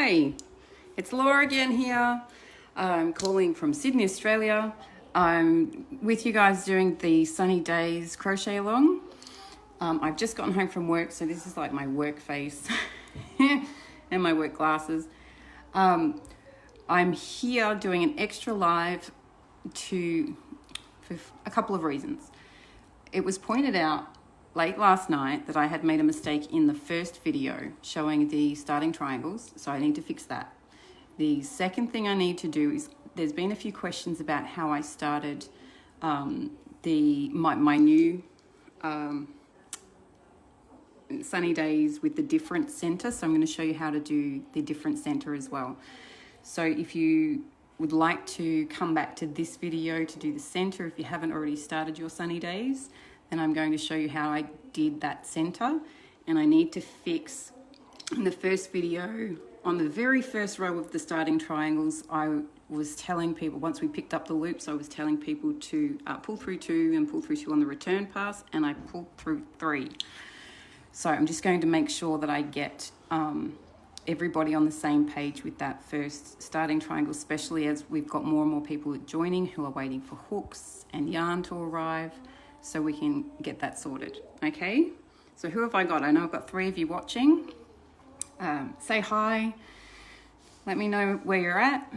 Hi, it's Laura again here. I'm calling from Sydney, Australia. I'm with you guys doing the Sunny Days crochet along. I've just gotten home from work, so this is like my work face and my work glasses. I'm here doing an extra live for a couple of reasons. It was pointed out late last night that I had made a mistake in the first video showing the starting triangles, so I need to fix that. The second thing I need to do is, there's been a few questions about how I started my new Sunny Days with the different center, so I'm going to show you how to do the different center as well. So if you would like to come back to this video to do the center, if you haven't already started your Sunny Days, then I'm going to show you how I did that center. And I need to fix, in the first video, on the very first row of the starting triangles, I was telling people, once we picked up the loops, I was telling people to pull through 2 and pull through 2 on the return pass, and I pulled through 3. So I'm just going to make sure that I get everybody on the same page with that first starting triangle, especially as we've got more and more people joining who are waiting for hooks and yarn to arrive, so we can get that sorted. Okay, so who have I got? I know I've got 3 of you watching. Say hi, let me know where you're at.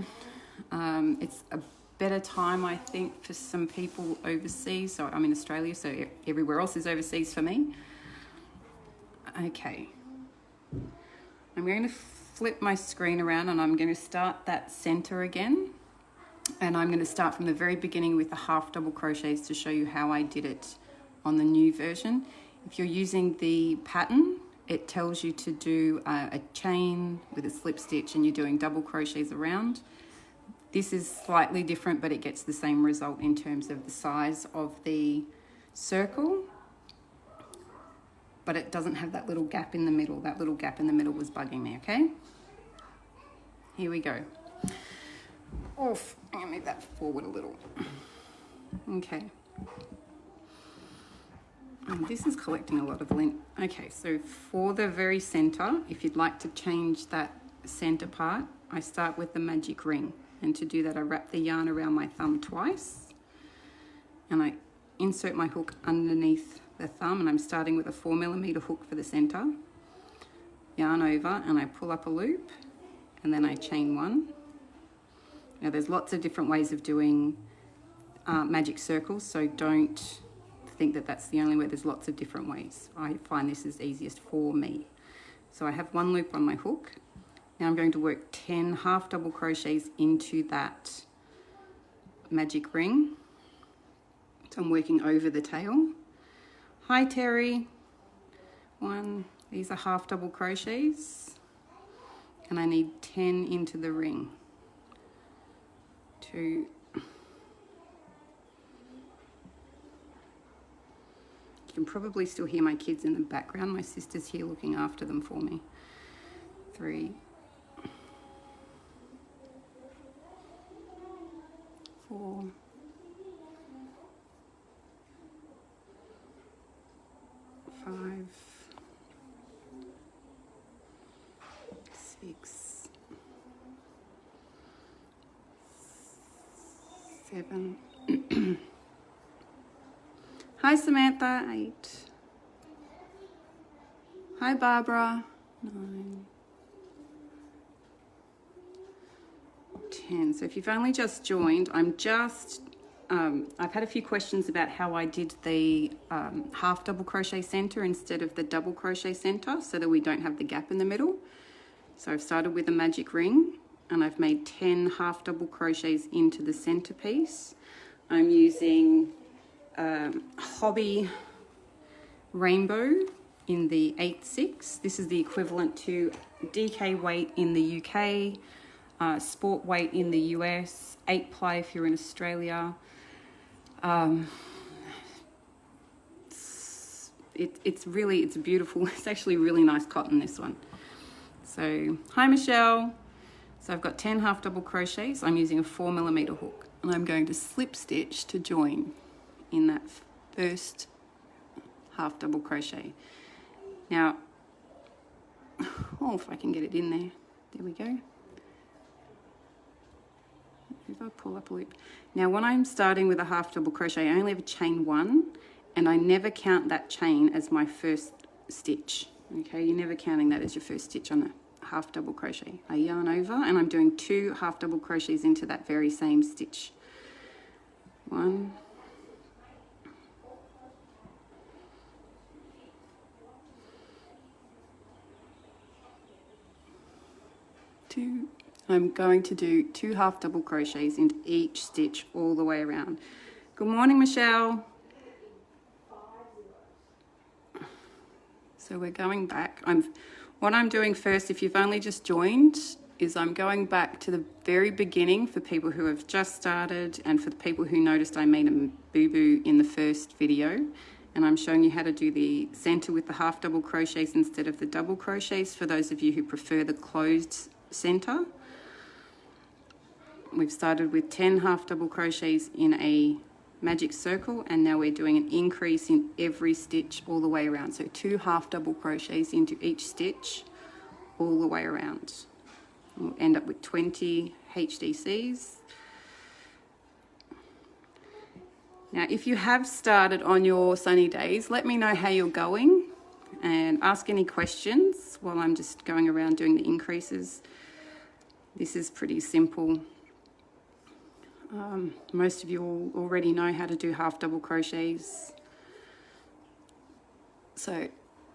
It's a better time, I think, for some people overseas. So I'm in Australia, so everywhere else is overseas for me. Okay, I'm going to flip my screen around and I'm going to start that center again. And I'm going to start from the very beginning with the half double crochets to show you how I did it on the new version. If you're using the pattern, it tells you to do a chain with a slip stitch and you're doing double crochets around. This is slightly different, but it gets the same result in terms of the size of the circle, but it doesn't have that little gap in the middle. That little gap in the middle was bugging me, okay? Here we go. Oof, I'm gonna move that forward a little. Okay. And this is collecting a lot of lint. Okay, so for the very center, if you'd like to change that center part, I start with the magic ring. And to do that, I wrap the yarn around my thumb twice. And I insert my hook underneath the thumb, and I'm starting with a 4mm hook for the center. Yarn over, and I pull up a loop, and then I chain 1. Now there's lots of different ways of doing magic circles, so don't think that that's the only way. There's lots of different ways. I find this is easiest for me. So I have 1 loop on my hook. Now I'm going to work 10 half double crochets into that magic ring. So I'm working over the tail. Hi Terry. 1, these are half double crochets, and I need 10 into the ring. 2, you can probably still hear my kids in the background. My sister's here looking after them for me. 3, 4, 5, 6, 7. Hi Samantha, 8. Hi Barbara, 9. 10. So if you've only just joined, I've had a few questions about how I did the half double crochet center instead of the double crochet center, so that we don't have the gap in the middle. So I've started with a magic ring, and I've made 10 half double crochets into the center piece. I'm using Hobby Rainbow in the 8/6. This is the equivalent to DK weight in the UK, sport weight in the US, 8-ply if you're in Australia. It's beautiful. It's actually really nice cotton, this one. So hi Michelle. So I've got 10 half double crochets. I'm using a 4mm hook, and I'm going to slip stitch to join in that first half double crochet. Now, oh, if I can get it in there. There we go. If I pull up a loop. Now when I'm starting with a half double crochet, I only have a chain 1, and I never count that chain as my first stitch. Okay, you're never counting that as your first stitch on a half double crochet. I yarn over and I'm doing 2 half double crochets into that very same stitch. 1, 2. I'm going to do 2 half double crochets into each stitch all the way around. Good morning, Michelle. So we're going back. What I'm doing first, if you've only just joined, is I'm going back to the very beginning for people who have just started and for the people who noticed I made a boo-boo in the first video. And I'm showing you how to do the center with the half double crochets instead of the double crochets for those of you who prefer the closed center. We've started with 10 half double crochets in a magic circle, and now we're doing an increase in every stitch all the way around. So 2 half double crochets into each stitch all the way around. We'll end up with 20 HDCs. Now, if you have started on your sunny days, let me know how you're going and ask any questions while I'm just going around doing the increases. This is pretty simple. Most of you already know how to do half double crochets. So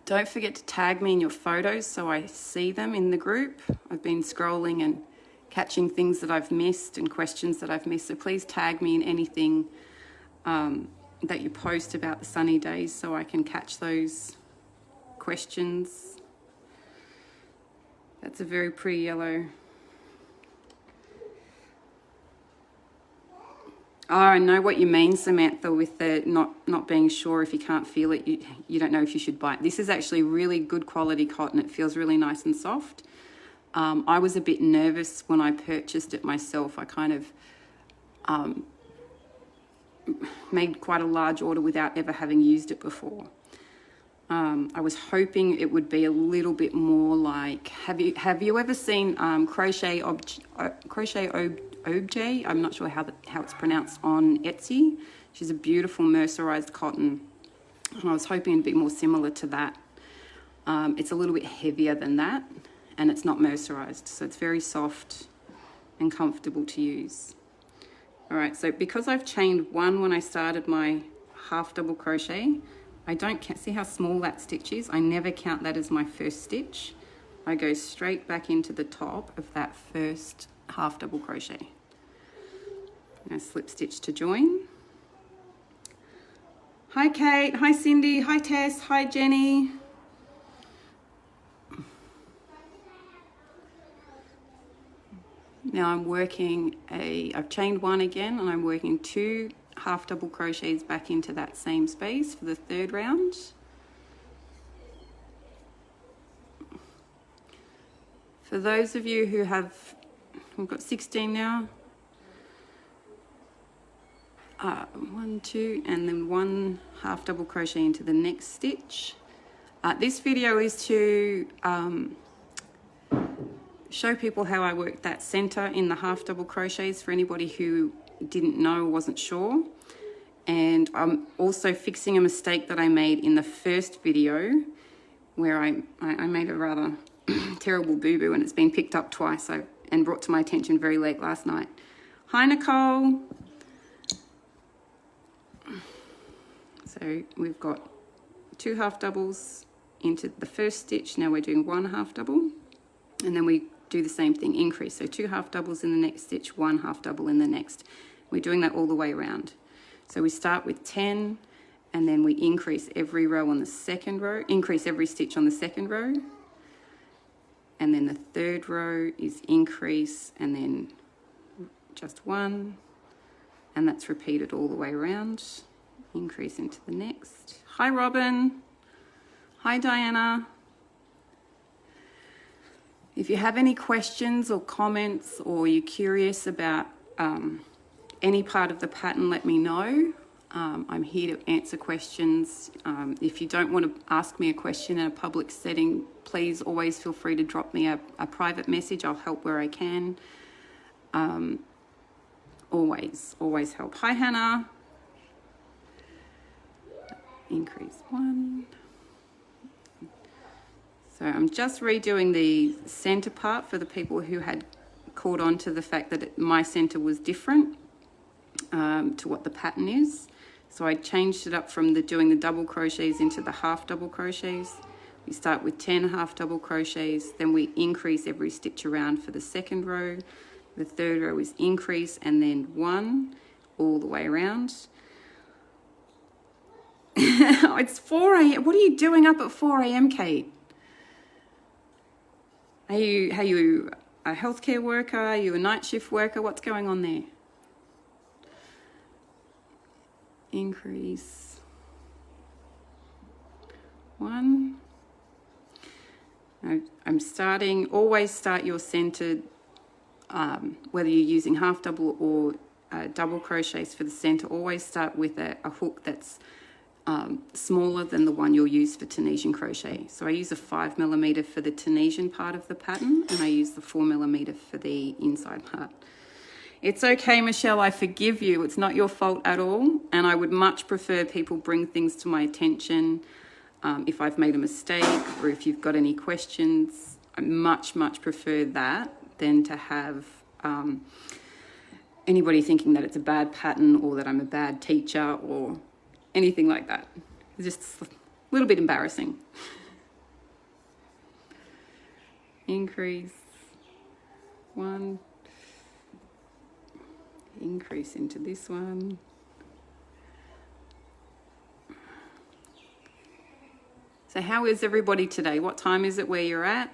don't forget to tag me in your photos so I see them in the group. I've been scrolling and catching things that I've missed and questions that I've missed. So please tag me in anything that you post about the sunny days so I can catch those questions. That's a very pretty yellow. Oh, I know what you mean, Samantha, with the not being sure if you can't feel it, you don't know if you should buy it. This is actually really good quality cotton. It feels really nice and soft. I was a bit nervous when I purchased it myself. I kind of made quite a large order without ever having used it before. I was hoping it would be a little bit more like, have you ever seen Crochet Objet? I'm not sure how it's pronounced on Etsy. She's a beautiful mercerized cotton. And I was hoping it'd be more similar to that. It's a little bit heavier than that, and it's not mercerized, so it's very soft and comfortable to use. All right, so because I've chained 1 when I started my half double crochet, I don't see how small that stitch is. I never count that as my first stitch. I go straight back into the top of that first half double crochet. I'm going to slip stitch to join. Hi Kate, hi Cindy, hi Tess, hi Jenny. Now I'm working I've chained 1 again, and I'm working 2 half double crochets back into that same space for the 3rd round. For those of you who we've got 16 now. 1, 2, and then 1 half double crochet into the next stitch. This video is to show people how I work that center in the half double crochets for anybody who didn't know or wasn't sure. And I'm also fixing a mistake that I made in the first video where I made a rather terrible boo-boo, and it's been picked up twice and brought to my attention very late last night. Hi Nicole. So we've got 2 half doubles into the first stitch. Now we're doing 1 half double, and then we do the same thing, increase. So 2 half doubles in the next stitch, 1 half double in the next. We're doing that all the way around. So we start with 10, and then we increase every row on the 2nd row, increase every stitch on the 2nd row. And then the 3rd row is increase, and then just 1. And that's repeated all the way around. Increase into the next. Hi Robin. Hi Diana. If you have any questions or comments, or you're curious about any part of the pattern, let me know. I'm here to answer questions. If you don't want to ask me a question in a public setting, please always feel free to drop me a private message. I'll help where I can. Always help. Hi, Hannah. Increase 1. So I'm just redoing the center part for the people who had caught on to the fact that my center was different to what the pattern is. So I changed it up from doing the double crochets into the half double crochets. We start with 10 half double crochets, then we increase every stitch around for the second row. The third row is increase and then 1 all the way around. It's 4 a.m. What are you doing up at 4 a.m., Kate? Are you a healthcare worker? Are you a night shift worker? What's going on there? Increase 1. I'm starting, always start your centered, whether you're using half double or double crochets for the center, always start with a hook that's smaller than the one you'll use for Tunisian crochet. So I use a 5mm for the Tunisian part of the pattern, and I use the 4mm for the inside part. It's okay, Michelle, I forgive you. It's not your fault at all. And I would much prefer people bring things to my attention if I've made a mistake or if you've got any questions. I much prefer that than to have anybody thinking that it's a bad pattern or that I'm a bad teacher or anything like that. It's just a little bit embarrassing. Increase 1. Increase into this one. So how is everybody today? What time is it where you're at?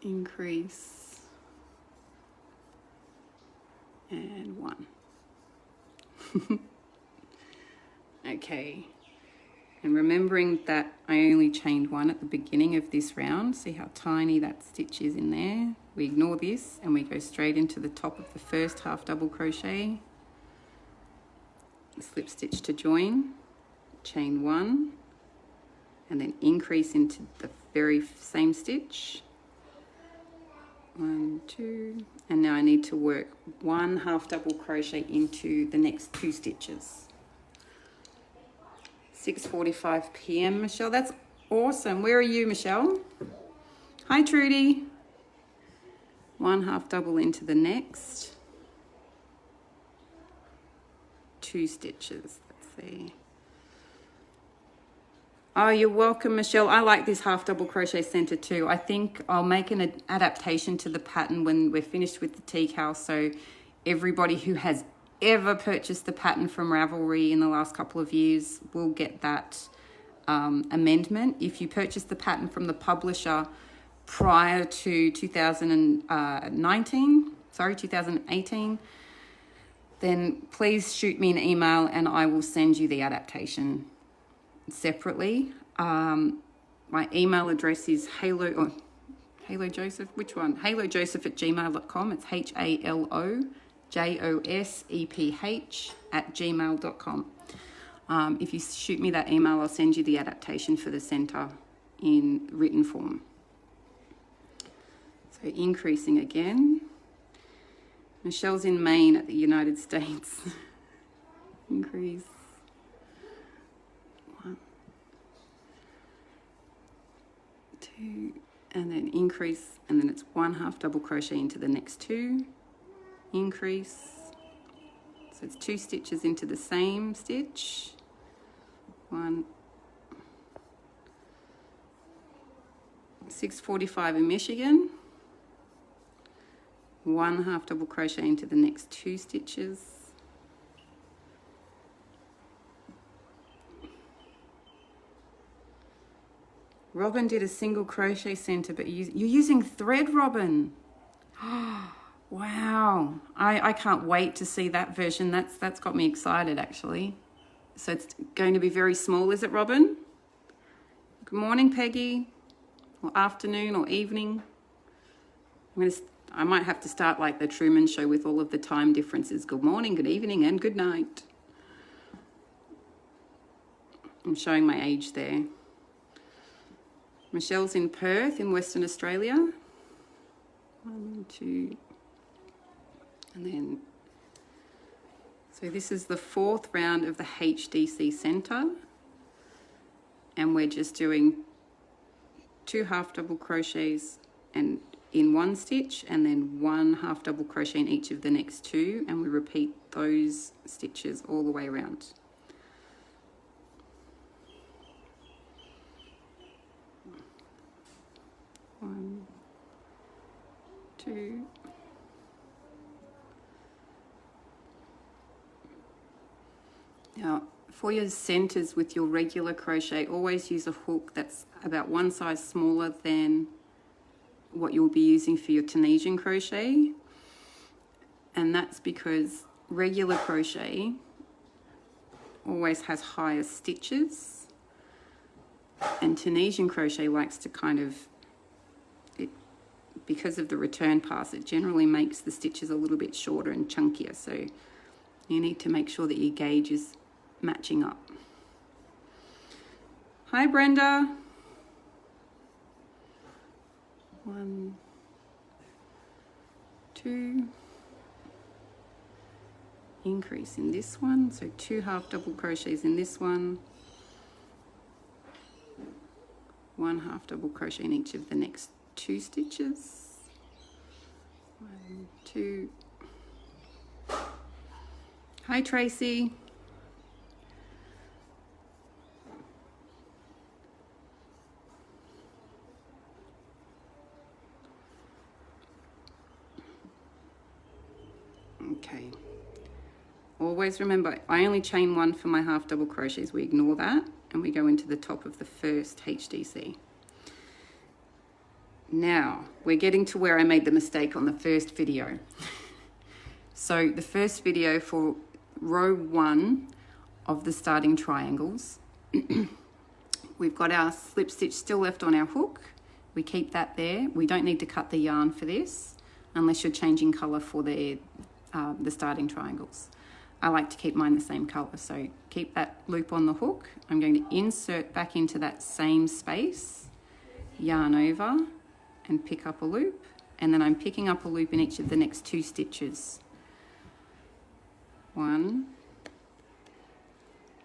Increase and 1. Okay. And remembering that I only chained 1 at the beginning of this round, see how tiny that stitch is in there? We ignore this and we go straight into the top of the first half double crochet, slip stitch to join, chain 1, and then increase into the very same stitch. 1, 2, and now I need to work 1 half double crochet into the next 2 stitches. 6:45 p.m. Michelle, that's awesome. Where are you, Michelle? Hi, Trudy. 1 half double into the next 2 stitches. Let's see. Oh, you're welcome, Michelle. I like this half double crochet center too. I think I'll make an adaptation to the pattern when we're finished with the CAL, so everybody who has ever purchased the pattern from Ravelry in the last couple of years will get that amendment. If you purchased the pattern from the publisher prior to 2018, then please shoot me an email and I will send you the adaptation separately. My email address is halojoseph@gmail.com. It's halojoseph@gmail.com. If you shoot me that email, I'll send you the adaptation for the center in written form. So increasing again. Michelle's in Maine at the United States. Increase. 1, 2, and then increase, and then it's 1 half double crochet into the next 2. Increase, so it's 2 stitches into the same stitch. 1, 6:45 in Michigan. 1 half double crochet into the next 2 stitches. Robin did a single crochet center, but you're using thread, Robin. Wow, I can't wait to see that version. That's got me excited, actually. So it's going to be very small, is it, Robin? Good morning, Peggy, or afternoon or evening. I might have to start like the Truman Show with all of the time differences. Good morning, good evening, and good night. I'm showing my age there. Michelle's in Perth in Western Australia. 1, 2, and then, so this is the 4th round of the HDC center. And we're just doing 2 half double crochets and in one stitch, and then 1 half double crochet in each of the next 2, and we repeat those stitches all the way around. One, 2. Now, for your centers with your regular crochet, always use a hook that's about 1 size smaller than what you'll be using for your Tunisian crochet. And that's because regular crochet always has higher stitches, and Tunisian crochet likes to kind of, because of the return pass, it generally makes the stitches a little bit shorter and chunkier. So you need to make sure that your gauge is matching up. Hi Brenda. 1, 2. Increase in this one, so 2 half double crochets in this one, 1 half double crochet in each of the next 2 stitches. 1, 2. Hi Tracy. Okay, always remember, I only chain 1 for my half double crochets. We ignore that and we go into the top of the first HDC. Now we're getting to where I made the mistake on the first video. So the first video for row 1 of the starting triangles, we've got our slip stitch still left on our hook. We keep that there. We don't need to cut the yarn for this unless you're changing color for the starting triangles. I like to keep mine the same color, so keep that loop on the hook. I'm going to insert back into that same space, yarn over and pick up a loop, and then I'm picking up a loop in each of the next 2 stitches. 1,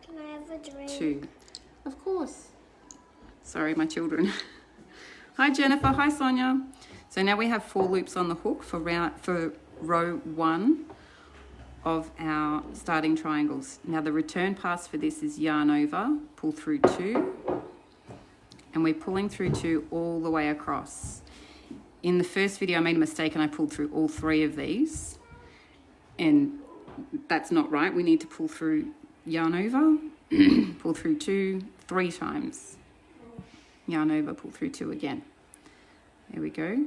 can I have a drink? 2. Of course. Sorry, my children. Hi Jennifer, hi Sonia. So now we have 4 loops on the hook for row 1 of our starting triangles. Now the return pass for this is yarn over, pull through 2, and we're pulling through 2 all the way across. In the first video I made a mistake and I pulled through all 3 of these, and that's not right. We need to pull through yarn over, pull through 2, 3 times, yarn over, pull through 2 again. There we go.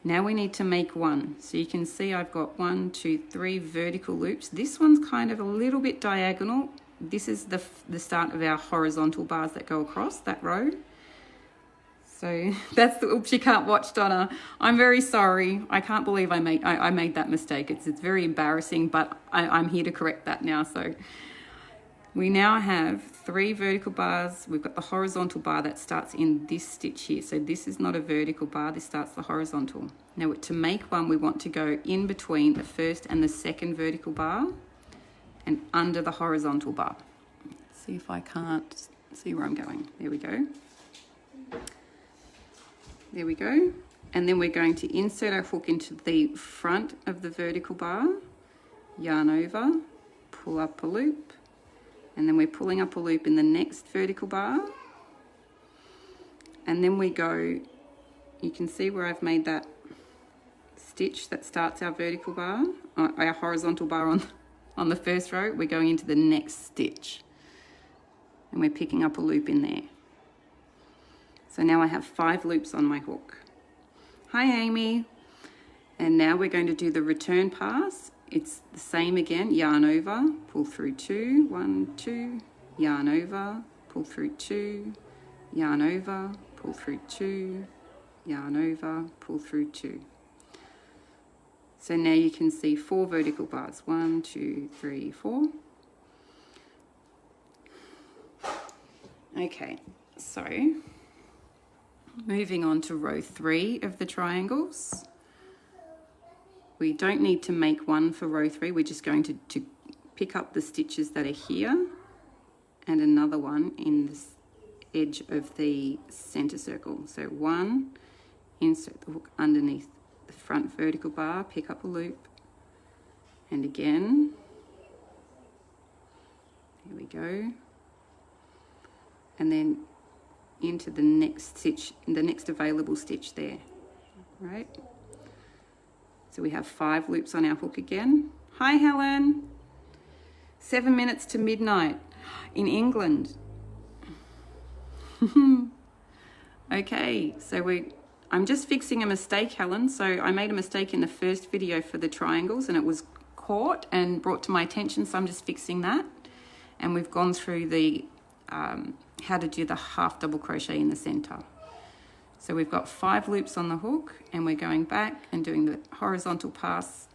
Now we need to make 1. So you can see I've got 1, 2, 3 vertical loops. This one's kind of a little bit diagonal. This is the start of our horizontal bars that go across that row. So that's the, oops, you can't watch, Donna. I'm very sorry. I can't believe I made that mistake. It's very embarrassing, but I'm here to correct that now. So we now have 3 vertical bars. We've got the horizontal bar that starts in this stitch here. So this is not a vertical bar, this starts the horizontal. Now to make 1, we want to go in between the first and the second vertical bar and under the horizontal bar. Let's see if I can't see where I'm going. There we go. There we go. And then we're going to insert our hook into the front of the vertical bar, yarn over, pull up a loop, and then we're pulling up a loop in the next vertical bar. And then we go, you can see where I've made that stitch that starts our vertical bar, our horizontal bar on the first row. We're going into the next stitch and we're picking up a loop in there. So now I have 5 loops on my hook. Hi Amy. And now we're going to do the return pass. It's the same again, yarn over, pull through 2, 1, 2, yarn over, pull through 2, yarn over, pull through 2, yarn over, pull through 2. So now you can see 4 vertical bars. 1, 2, 3, 4. Okay, so moving on to row 3 of the triangles. We don't need to make one for row 3. We're just going to pick up the stitches that are here and another one in this edge of the center circle. So 1, insert the hook underneath the front vertical bar, pick up a loop, and again, here we go, and then into the next stitch, the next available stitch there, right? So we have 5 loops on our hook again. Hi Helen, 7 minutes to midnight in England. Okay, so I'm just fixing a mistake, Helen. So I made a mistake in the first video for the triangles and it was caught and brought to my attention, so I'm just fixing that. And we've gone through the how to do the half double crochet in the center. So we've got 5 loops on the hook and we're going back and doing the horizontal pass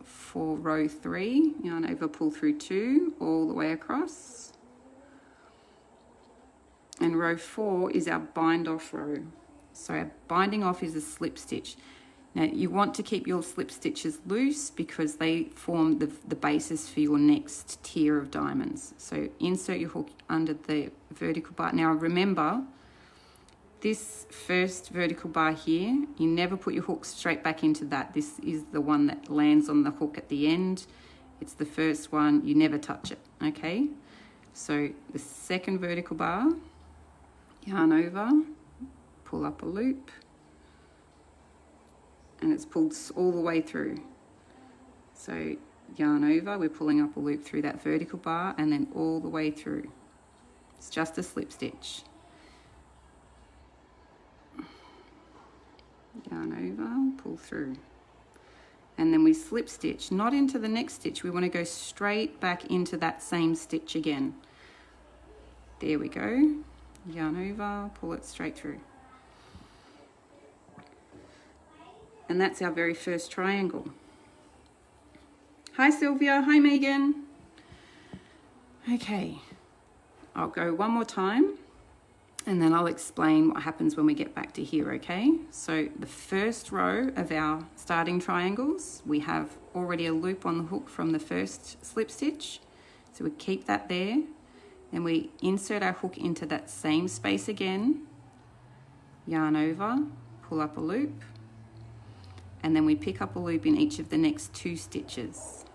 for row 3, yarn over, pull through 2 all the way across. And row 4 is our bind off row. So our binding off is a slip stitch. Now you want to keep your slip stitches loose because they form the basis for your next tier of diamonds. So insert your hook under the vertical bar. Now remember, this first vertical bar here, you never put your hook straight back into that. This is the one that lands on the hook at the end. It's the first one, you never touch it, okay? So the second vertical bar, yarn over, pull up a loop, and it's pulled all the way through. So yarn over, we're pulling up a loop through that vertical bar and then all the way through. It's just a slip stitch. Yarn over, pull through. And then we slip stitch, not into the next stitch. We want to go straight back into that same stitch again. There we go. Yarn over, pull it straight through. And that's our very first triangle. Hi Sylvia, hi Megan. Okay, I'll go one more time and then I'll explain what happens when we get back to here, okay? So the first row of our starting triangles, we have already a loop on the hook from the first slip stitch. So we keep that there. Then we insert our hook into that same space again, yarn over, pull up a loop, and then we pick up a loop in each of the next 2 stitches.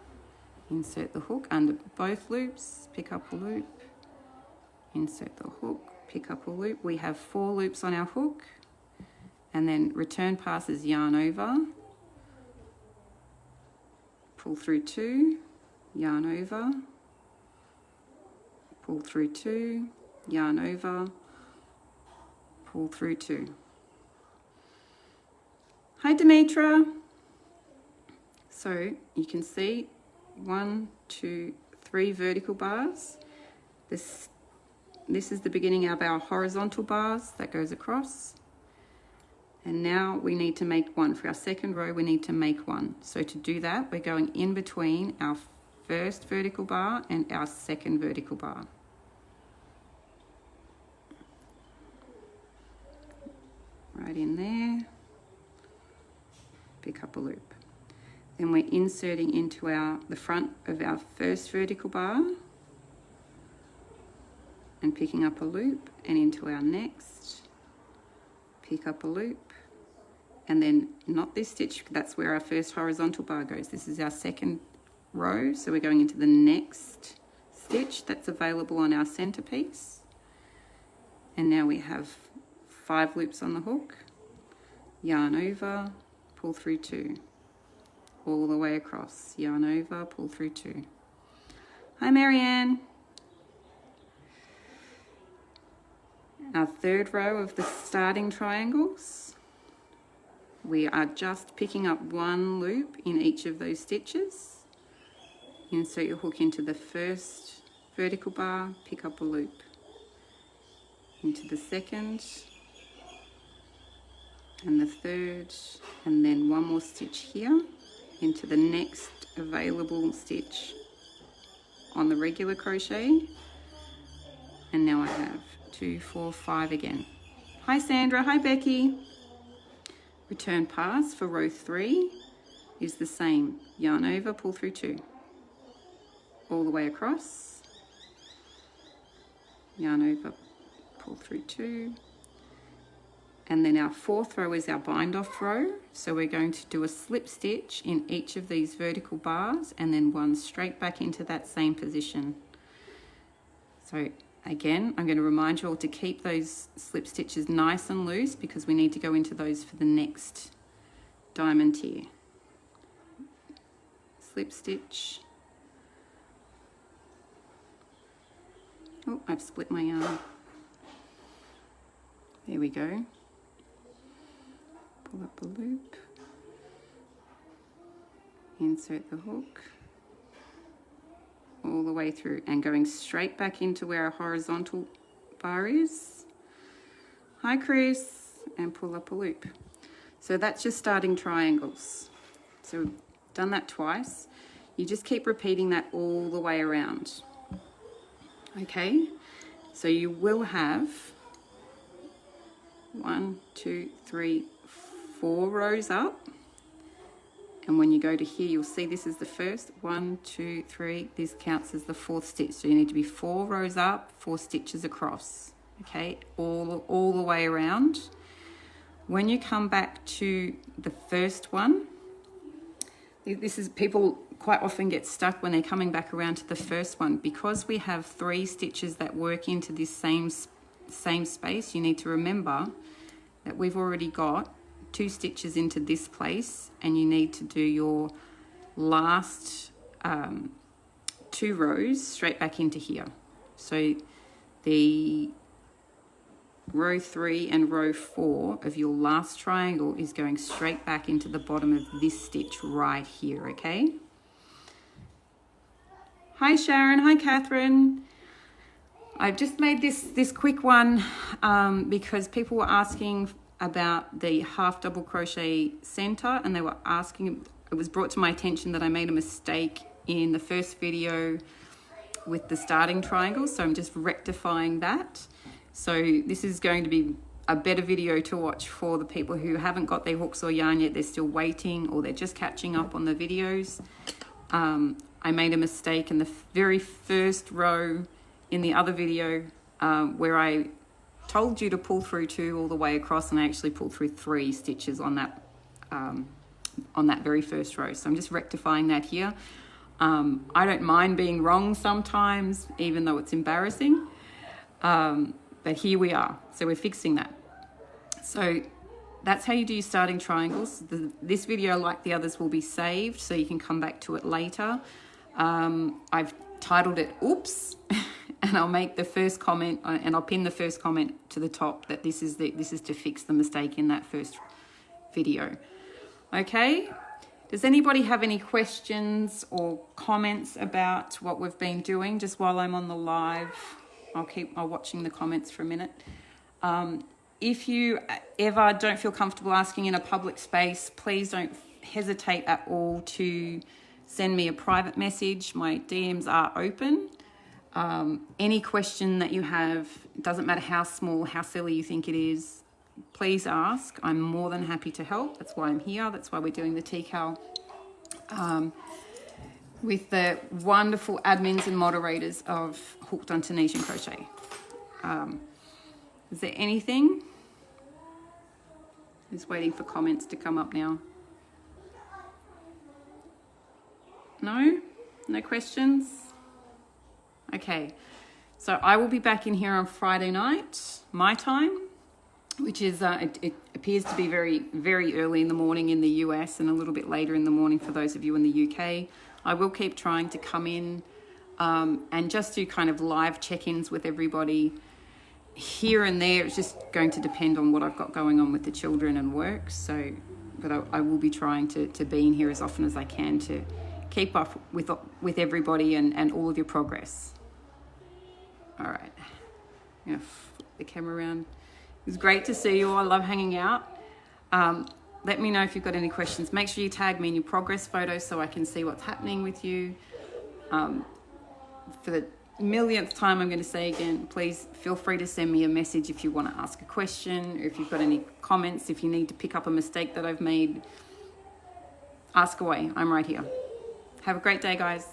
Insert the hook under both loops, pick up a loop, insert the hook, pick up a loop. We have 4 loops on our hook, and then return passes, yarn over, pull through 2, yarn over, pull through 2, yarn over, pull through 2. Hi Demetra. So you can see 1, 2, 3 vertical bars. This is the beginning of our horizontal bars that goes across. And now we need to make one. For our second row, we need to make one. So to do that, we're going in between our first vertical bar and our second vertical bar. Right in there, pick up a loop. Then we're inserting into the front of our first vertical bar and picking up a loop, and into our next, pick up a loop, and then not this stitch, that's where our first horizontal bar goes. This is our second row, so we're going into the next stitch that's available on our centerpiece. And now we have 5 loops on the hook, yarn over, pull through 2, all the way across, yarn over, pull through 2. Hi Marianne. Our third row of the starting triangles, we are just picking up 1 loop in each of those stitches. Insert your hook into the first vertical bar, pick up a loop, into the second, and the third, and then 1 more stitch here, into the next available stitch on the regular crochet, and now I have 2, 4, 5 again. Hi Sandra, hi Becky. Return pass for row 3 is the same. Yarn over, pull through 2, all the way across, yarn over, pull through 2, and then our 4th row is our bind off row. So we're going to do a slip stitch in each of these vertical bars and then one straight back into that same position. So again, I'm going to remind you all to keep those slip stitches nice and loose because we need to go into those for the next diamond tier. Slip stitch. Oh, I've split my yarn. There we go. Pull up a loop. Insert the hook. All the way through and going straight back into where our horizontal bar is. Hi Chris, and pull up a loop. So that's just starting triangles. So we've done that twice. You just keep repeating that all the way around. Okay, so you will have 1, 2, 3, 4 rows up. And when you go to here, you'll see this is the first 1, 2, 3. This counts as the 4th stitch. So you need to be 4 rows up, 4 stitches across. Okay, all the way around. When you come back to the first one, this is, people quite often get stuck when they're coming back around to the first one. Because we have 3 stitches that work into this same space, you need to remember that we've already got 2 stitches into this place, and you need to do your last 2 rows straight back into here. So the row 3 and row 4 of your last triangle is going straight back into the bottom of this stitch right here, okay? Hi Sharon, hi Catherine. I've just made this quick one because people were asking about the half double crochet center, and they were asking, it was brought to my attention that I made a mistake in the first video with the starting triangle, so I'm just rectifying that. So this is going to be a better video to watch for the people who haven't got their hooks or yarn yet, they're still waiting, or they're just catching up on the videos. I made a mistake in the very first row in the other video where I told you to pull through 2 all the way across, and I actually pulled through 3 stitches on that very first row. So I'm just rectifying that here. I don't mind being wrong sometimes, even though it's embarrassing. But here we are. So we're fixing that. So that's how you do your starting triangles. This video, like the others, will be saved so you can come back to it later. I've titled it Oops. And I'll make the first comment, and I'll pin the first comment to the top that this is to fix the mistake in that first video. Okay, does anybody have any questions or comments about what we've been doing? Just while I'm on the live, I'll watching the comments for a minute. If you ever don't feel comfortable asking in a public space, please don't hesitate at all to send me a private message. My DMs are open. Any question that you have, it doesn't matter how small, how silly you think it is, please ask. I'm more than happy to help. That's why I'm here. That's why we're doing the TCAL with the wonderful admins and moderators of Hooked on Tunisian Crochet. Is there anything? Just waiting for comments to come up now. No? No questions? Okay, so I will be back in here on Friday night, my time, which is, it appears to be very, very early in the morning in the US and a little bit later in the morning for those of you in the UK. I will keep trying to come in and just do kind of live check-ins with everybody here and there. It's just going to depend on what I've got going on with the children and work. So, but I will be trying to be in here as often as I can to keep up with everybody and all of your progress. All right, I'm gonna flip the camera around. It was great to see you all. I love hanging out. let me know if you've got any questions. Make sure you tag me in your progress photos so I can see what's happening with you. For the millionth time, I'm going to say again, please feel free to send me a message if you want to ask a question, or if you've got any comments, if you need to pick up a mistake that I've made, ask away. I'm right here. Have a great day, guys.